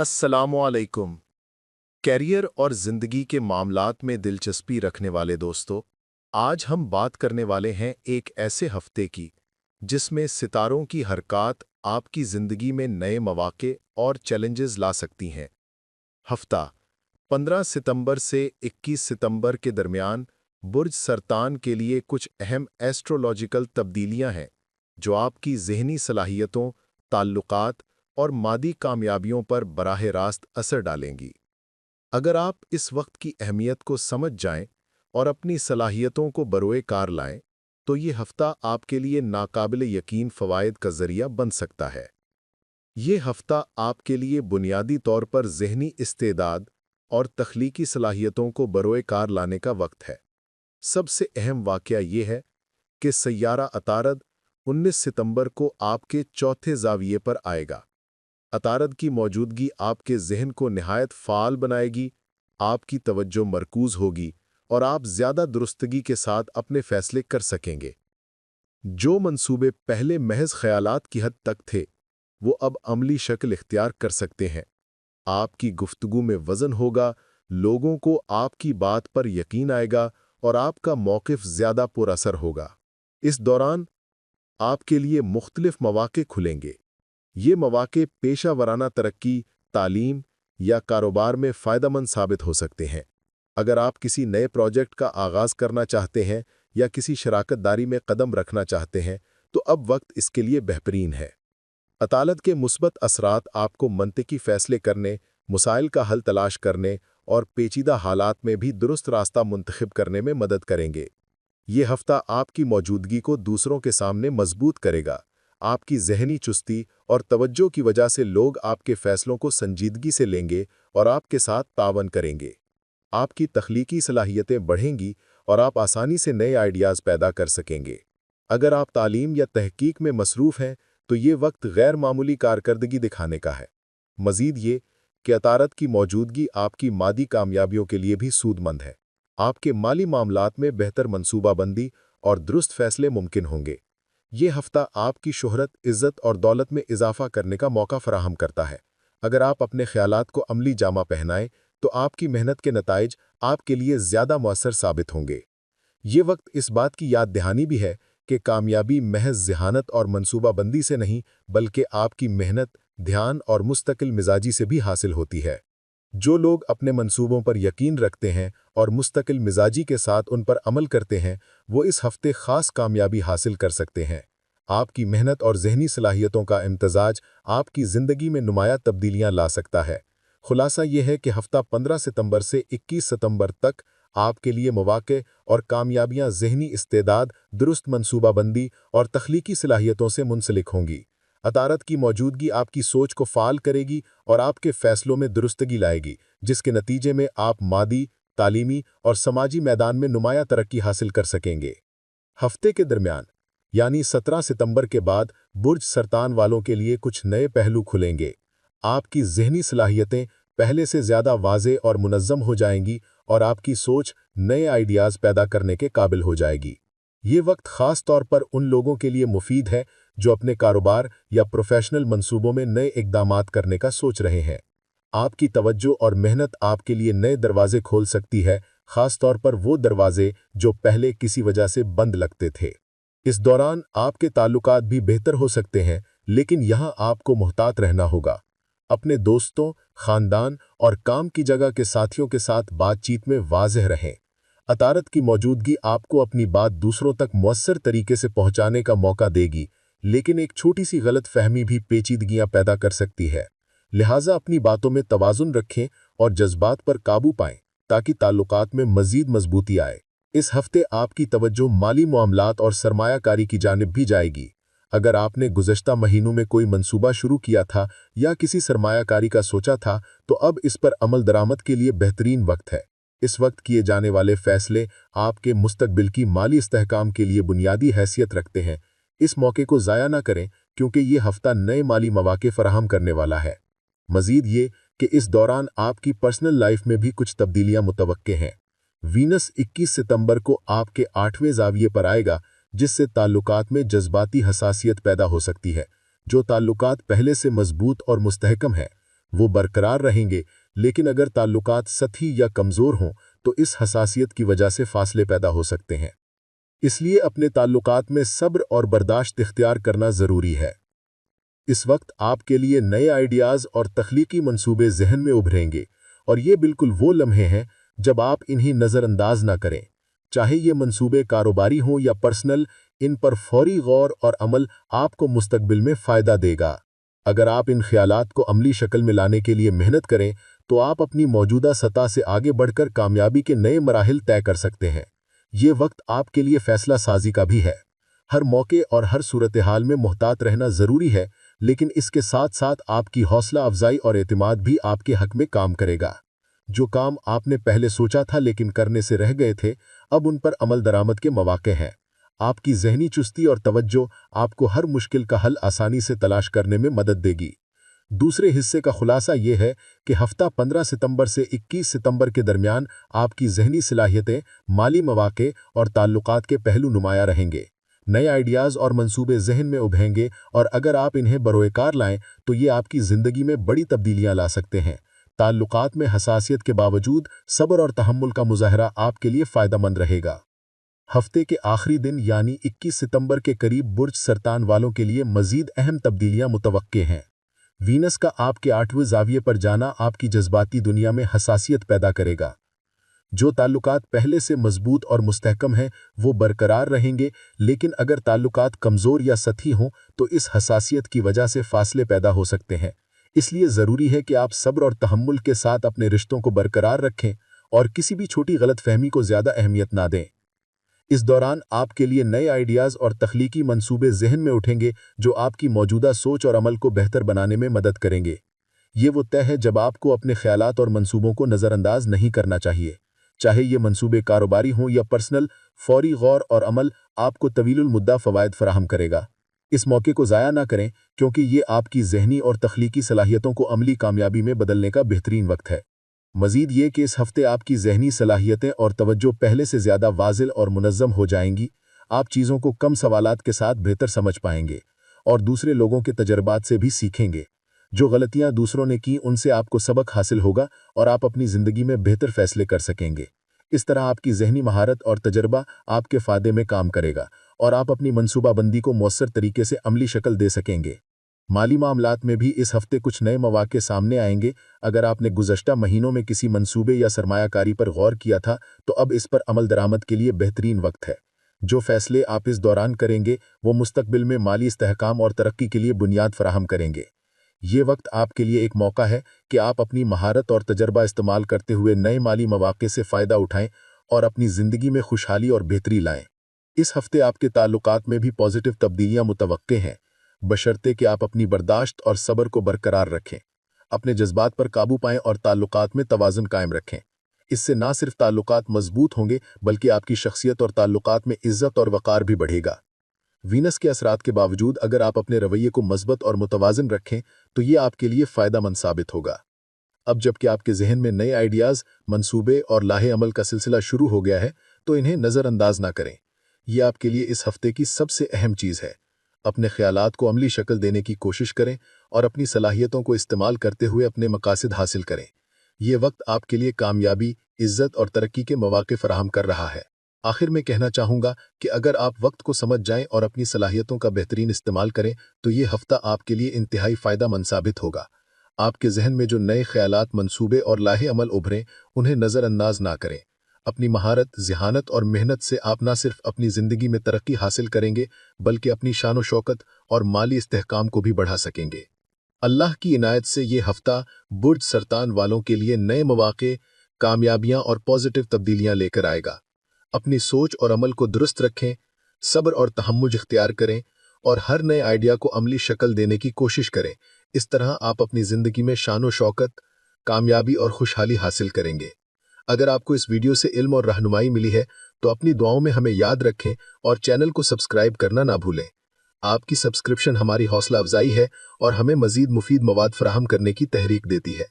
अस्सलामुअलैकुम। कैरियर और ज़िंदगी के मामलात में दिलचस्पी रखने वाले दोस्तों, आज हम बात करने वाले हैं एक ऐसे हफ्ते की जिसमें सितारों की हरकत आपकी ज़िंदगी में नए मौके और चैलेंजेस ला सकती हैं। हफ्ता 15 सितंबर से 21 सितंबर के दरमियान बुर्ज सरतान के लिए कुछ अहम एस्ट्रोलॉजिकल तब्दीलियां हैं जो आपकी ज़हनी सलाहियतों, ताल्लुकात और मादी कामयाबियों पर बराह रास्त असर डालेंगी। अगर आप इस वक्त की अहमियत को समझ जाएं और अपनी सलाहियतों को बरोए कार लाएं, तो ये हफ्ता आपके लिए नाकाबिल यकीन फ़वाइद का ज़रिया बन सकता है। ये हफ्ता आपके लिए बुनियादी तौर पर ज़हनी इस्तेदाद और तख्लीकी सलाहियतों को बरोए कार लाने का वक्त है। सबसे अहम वाक़या ये है कि सय्यारा अतारद 19 सितंबर को आपके चौथे ज़ाविये पर आएगा। अतारद की मौजूदगी आपके ज़हन को निहायत फ़ाल बनाएगी, आपकी तवज्जो मरकूज़ होगी और आप ज़्यादा दुरुस्तगी के साथ अपने फ़ैसले कर सकेंगे। जो मंसूबे पहले महज़ ख़यालात की हद तक थे, वो अब अमली शक्ल इख्तियार कर सकते हैं। आपकी गुफ्तगू में वज़न होगा, लोगों को आपकी बात पर यकीन आएगा और आपका मौक़िफ़ ज़्यादा पुरअसर होगा। इस दौरान आपके लिए मुख्तलिफ मौक़े खुलेंगे। ये मौक़े पेशा वराना तरक्की, तालीम या कारोबार में फ़ायदेमंद साबित हो सकते हैं। अगर आप किसी नए प्रोजेक्ट का आगाज़ करना चाहते हैं या किसी शराकतदारी में कदम रखना चाहते हैं, तो अब वक्त इसके लिए बेहतरीन है। अतालत के मुस्बत असरात आपको मंतिकी फ़ैसले करने, मसाइल का हल तलाश करने और पेचीदा हालात में भी दुरुस्त रास्ता मुंतखब करने में मदद करेंगे। ये हफ्ता आपकी मौजूदगी को दूसरों के सामने मजबूत करेगा। आपकी ज़हनी चुस्ती और तवज्जो की वजह से लोग आपके फ़ैसलों को संजीदगी से लेंगे और आपके साथ तावन करेंगे। आपकी तख्लीकी सलाहियतें बढ़ेंगी और आप आसानी से नए आइडियाज़ पैदा कर सकेंगे। अगर आप तालीम या तहकीक में मसरूफ़ हैं, तो ये वक्त गैर मामूली कारकर्दगी दिखाने का है। मज़ीद ये कि अतारत की मौजूदगी आपकी मादी कामयाबियों के लिए भी सूदमंद है। आपके माली मामलात में बेहतर मनसूबाबंदी और दुरुस्त फ़ैसले मुमकिन होंगे। ये हफ्ता आपकी शोहरत, इज़्ज़त और दौलत में इजाफा करने का मौका फराहम करता है। अगर आप अपने ख़यालात को अमली जामा पहनाएं, तो आपकी मेहनत के नताइज आपके लिए ज़्यादा मौसर साबित होंगे। ये वक्त इस बात की याद दहानी भी है कि कामयाबी महज ज़हानत और मनसूबाबंदी से नहीं, बल्कि आपकी मेहनत, ध्यान और मुस्तकिल मिजाजी से भी हासिल होती है। जो लोग अपने मंसूबों पर यकीन रखते हैं और मुस्तकिल मिजाजी के साथ उन पर अमल करते हैं, वो इस हफ्ते ख़ास कामयाबी हासिल कर सकते हैं। आपकी मेहनत और ज़हनी सलाहियतों का इम्तजाज आपकी ज़िंदगी में नुमाया तब्दीलियां ला सकता है। खुलासा ये है कि हफ्ता 15 सितंबर से 21 सितंबर तक आपके लिए मौक़े और कामयाबियां ज़हनी इस्तेदाद, दुरुस्त मनसूबाबंदी और तख्लीकी सलाहियतों से मुंसलिक होंगी। अतारत की मौजूदगी आपकी सोच को फ़ाल करेगी और आपके फ़ैसलों में दुरुस्तगी लाएगी, जिसके नतीजे में आप मादी, तालीमी और समाजी मैदान में नुमाया तरक्की हासिल कर सकेंगे। हफ्ते के दरमियान यानी 17 सितंबर के बाद बुर्ज सरतान वालों के लिए कुछ नए पहलू खुलेंगे। आपकी ज़हनी सलाहियतें पहले से ज़्यादा वाज़े और मुनज़्ज़म हो जाएंगी और आपकी सोच नए आइडियाज़ पैदा करने के काबिल हो जाएगी। ये वक्त ख़ास तौर पर उन लोगों के लिए मुफीद है जो अपने कारोबार या प्रोफेशनल मंसूबों में नए इक़दामात करने का सोच रहे हैं। आपकी तवज्जो और मेहनत आपके लिए नए दरवाजे खोल सकती है, ख़ास तौर पर वो दरवाजे जो पहले किसी वजह से बंद लगते थे। इस दौरान आपके ताल्लुकात भी बेहतर हो सकते हैं, लेकिन यहाँ आपको मुहतात रहना होगा। अपने दोस्तों, ख़ानदान और काम की जगह के साथियों के साथ बातचीत में वाज़ेह रहें। अतारत की मौजूदगी आपको अपनी बात दूसरों तक मौसर तरीके से पहुंचाने का मौका देगी, लेकिन एक छोटी सी गलत फहमी भी पेचीदगियां पैदा कर सकती है। लिहाजा अपनी बातों में तवाज़ुन रखें और जज्बात पर काबू पाएं, ताकि ताल्लुकात में मज़ीद मजबूती आए। इस हफ्ते आपकी तवज्जो माली मामलात और सरमायाकारी की जानिब भी जाएगी। अगर आपने गुज़श्ता महीनों में कोई मंसूबा शुरू किया था या किसी सरमायाकारी का सोचा था, तो अब इस पर अमल दरामद के लिए बेहतरीन वक्त है। इस वक्त किए जाने वाले फ़ैसले आपके मुस्तकबिल की माली इस्तेहकाम के लिए बुनियादी हैसियत रखते हैं। इस मौके को ज़ाया ना करें, क्योंकि ये हफ्ता नए माली मौके फराहम करने वाला है। मज़ीद ये कि इस दौरान आपकी पर्सनल लाइफ में भी कुछ तब्दीलियां मुतवक्के हैं। वीनस 21 सितंबर को आपके 8वें ज़ाविये पर आएगा, जिससे ताल्लुकात में जज्बाती हसासियत पैदा हो सकती है। जो ताल्लुकात पहले से मजबूत और मुस्तहकम है, वो बरकरार रहेंगे, लेकिन अगर ताल्लुकात सतही या कमज़ोर हों तो इस हसासियत की वजह से फासले पैदा हो सकते हैं। इसलिए अपने ताल्लुकात में सब्र और बर्दाश्त इख्तियार करना ज़रूरी है। इस वक्त आपके लिए नए आइडियाज़ और तख्लीकी मंसूबे ज़हन में उभरेंगे, और ये बिल्कुल वो लम्हे हैं जब आप इन्हें नज़रअंदाज ना करें। चाहे ये मंसूबे कारोबारी हों या पर्सनल, इन पर फौरी गौर और अमल आपको मुस्तकबिल में फ़ायदा देगा। अगर आप इन ख्यालात को अमली शक्ल में लाने के लिए मेहनत करें तो आप अपनी मौजूदा सतह से आगे बढ़कर कामयाबी के नए मराहिल तय कर सकते हैं। ये वक्त आपके लिए फ़ैसला साजी का भी है। हर मौके और हर सूरत हाल में मुहतात रहना ज़रूरी है, लेकिन इसके साथ साथ आपकी हौसला अफजाई और एतमाद भी आपके हक में काम करेगा। जो काम आपने पहले सोचा था लेकिन करने से रह गए थे, अब उन पर अमल दरामद के मौके हैं। आपकी ज़हनी चुस्ती और तवज्जो आपको हर मुश्किल का हल आसानी से तलाश करने में मदद देगी। दूसरे हिस्से का खुलासा ये है कि हफ्ता 15 सितंबर से 21 सितंबर के दरमियान आपकी ज़हनी सलाहियतें, माली मौके और ताल्लुकात के पहलू नुमाया रहेंगे। नए आइडियाज़ और मंसूबे ज़हन में उभरेंगे, और अगर आप इन्हें बरोएकार लाएं तो ये आपकी ज़िंदगी में बड़ी तब्दीलियां ला सकते हैं। ताल्लुकात में हसासियत के बावजूद सब्र और तहम्मुल का मुजाहरा आपके लिए फ़ायदेमंद रहेगा। हफ्ते के आखिरी दिन यानी 21 सितंबर के करीब बुर्ज सरतान वालों के लिए मज़ीद अहम तब्दीलियां मुतवक्के हैं। वीनस का आपके 8वें ज़ाविये पर जाना आपकी जज्बाती दुनिया में हसासियत पैदा करेगा। जो ताल्लुकात पहले से मजबूत और मुस्तहकम हैं वो बरकरार रहेंगे, लेकिन अगर ताल्लुकात कमज़ोर या सतही हों तो इस हसासियत की वजह से फासले पैदा हो सकते हैं। इसलिए ज़रूरी है कि आप सब्र और तहम्मुल के साथ अपने रिश्तों को बरकरार रखें और किसी भी छोटी गलतफहमी को ज़्यादा अहमियत ना दें। इस दौरान आपके लिए नए आइडियाज़ और तख्लीकी मंसूबे ज़हन में उठेंगे जो आपकी मौजूदा सोच और अमल को बेहतर बनाने में मदद करेंगे। ये वो तय है जब आपको अपने ख्यालात और मंसूबों को नज़रअंदाज नहीं करना चाहिए। चाहे ये मंसूबे कारोबारी हों या पर्सनल, फौरी गौर और अमल आपको तवीलुल मुद्दा फ़वायद फराहम करेगा। इस मौके को ज़ाया ना करें, क्योंकि ये आपकी ज़हनी और तख्लीकी सलाहियतों को अमली कामयाबी में बदलने का बेहतरीन वक्त है। मज़ीद ये कि इस हफ्ते आपकी ज़हनी सलाहियतें और तवज्जो पहले से ज़्यादा वाज़िल और मुनज़्ज़म हो जाएंगी। आप चीज़ों को कम सवालात के साथ बेहतर समझ पाएंगे और दूसरे लोगों के तजर्बात से भी सीखेंगे। जो गलतियां दूसरों ने की उनसे आपको सबक हासिल होगा और आप अपनी ज़िंदगी में बेहतर फ़ैसले कर सकेंगे। इस तरह आपकी ज़हनी महारत और तजर्बा आपके फ़ायदे में काम करेगा और आप अपनी मनसूबाबंदी को मौसर तरीके से अमली शक्ल दे सकेंगे। माली मामलात में भी इस हफ्ते कुछ नए मौके सामने आएंगे। अगर आपने गुज़श्ता महीनों में किसी मंसूबे या सरमायाकारी पर गौर किया था तो अब इस पर अमल दरामद के लिए बेहतरीन वक्त है। जो फैसले आप इस दौरान करेंगे वो मुस्तकबिल में माली इस्तेहकाम और तरक्की के लिए बुनियाद फराहम करेंगे। ये वक्त आपके लिए एक मौका है कि आप अपनी महारत और तजर्बा इस्तेमाल करते हुए नए माली मौके से फ़ायदा उठाएं और अपनी ज़िंदगी में खुशहाली और बेहतरी लाएं। इस हफ्ते आपके ताल्लुकात में भी पॉजिटिव तब्दीलियां मुतवक्के हैं, बशर्ते कि आप अपनी बर्दाश्त और सब्र को बरकरार रखें, अपने जज्बात पर काबू पाएं और ताल्लुकात में तवाज़ुन कायम रखें। इससे ना सिर्फ ताल्लुकात मजबूत होंगे बल्कि आपकी शख्सियत और ताल्लुकात में इज्जत और वक़ार भी बढ़ेगा। वीनस के असरात के बावजूद अगर आप अपने रवैये को मज़बूत और मुतवाज़िन रखें तो ये आपके लिए फ़ायदेमंद साबित होगा। अब जबकि आपके जहन में नए आइडियाज़, मंसूबे और लाहे अमल का सिलसिला शुरू हो गया है तो इन्हें नज़रअंदाज ना करें। ये आपके लिए इस हफ्ते की सबसे अहम चीज़ है। अपने ख्यालात को अमली शक्ल देने की कोशिश करें और अपनी सलाहियतों को इस्तेमाल करते हुए अपने मकासद हासिल करें। ये वक्त आपके लिए कामयाबी, इज्जत और तरक्की के मौके फराहम कर रहा है। आखिर में कहना चाहूँगा कि अगर आप वक्त को समझ जाएं और अपनी सलाहियतों का बेहतरीन इस्तेमाल करें तो ये हफ्ता आपके लिए इंतहाई फ़ायदेमंद साबित होगा। आपके जहन में जो नए ख्यालात, मंसूबे और लाहे अमल उभरें उन्हें नज़रअंदाज ना करें। अपनी महारत, ज़हानत और मेहनत से आप न सिर्फ अपनी ज़िंदगी में तरक्की हासिल करेंगे बल्कि अपनी शान व शौकत और माली इस्तेहकाम को भी बढ़ा सकेंगे। अल्लाह की इनायत से ये हफ्ता बुर्ज सरतान वालों के लिए नए मौके, कामयाबियां और पॉजिटिव तब्दीलियां लेकर आएगा। अपनी सोच और अमल को दुरुस्त रखें, सब्र और तहम्मुल इख्तियार करें और हर नए आइडिया को अमली शक्ल देने की कोशिश करें। इस तरह आप अपनी ज़िंदगी में शान व शौकत, कामयाबी और खुशहाली हासिल करेंगे। अगर आपको इस वीडियो से इल्म और रहनुमाई मिली है तो अपनी दुआओं में हमें याद रखें और चैनल को सब्सक्राइब करना ना भूलें। आपकी सब्सक्रिप्शन हमारी हौसला अफजाई है और हमें मज़ीद मुफीद मवाद फराहम करने की तहरीक देती है।